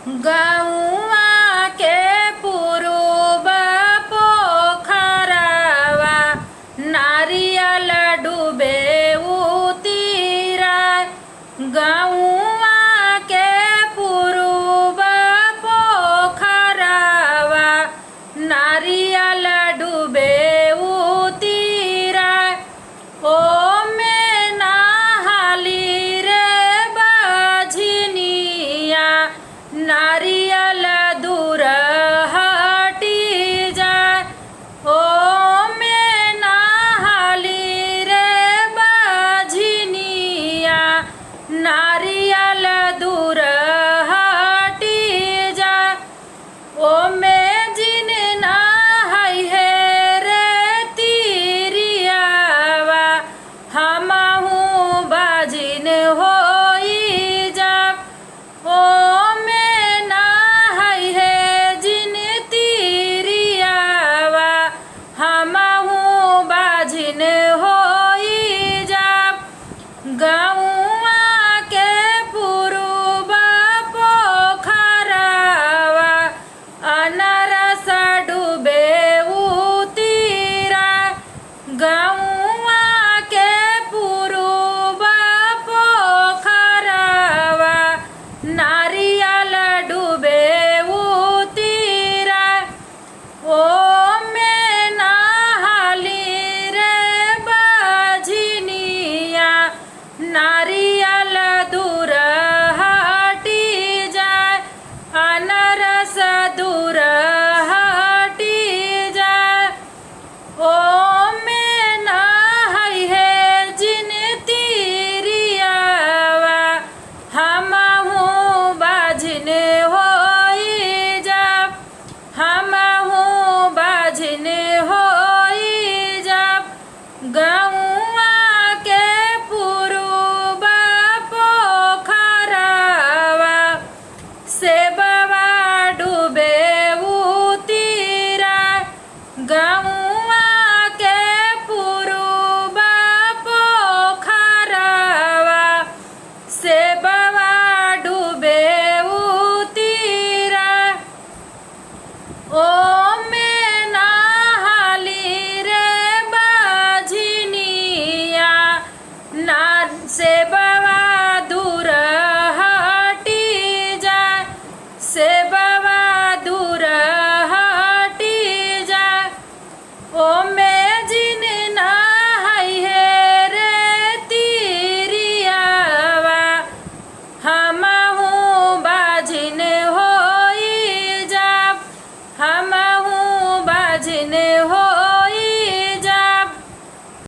गौआ के पुरुब पोखरवा नारियल डूबे उतीरा। गौआ के पुरुब पोखरवा नारियल डूबे उतीरा। ओ में नहाली रे बझनिया नारियल दूर हटी जाए। ओ में नहाली रे बझनिया नारियल दूर हटी जाए। ओ में जिन नहाई है रे तीरियावा हमहू बाजिन होई जब। ओ में नहाई है जिन तीरियावा हमहू बाजिन होई जब। गौआ के पुरुब पोखरवा अनरस डूबे उतीरा। गौआ के पुरुब पोखरवा नारियल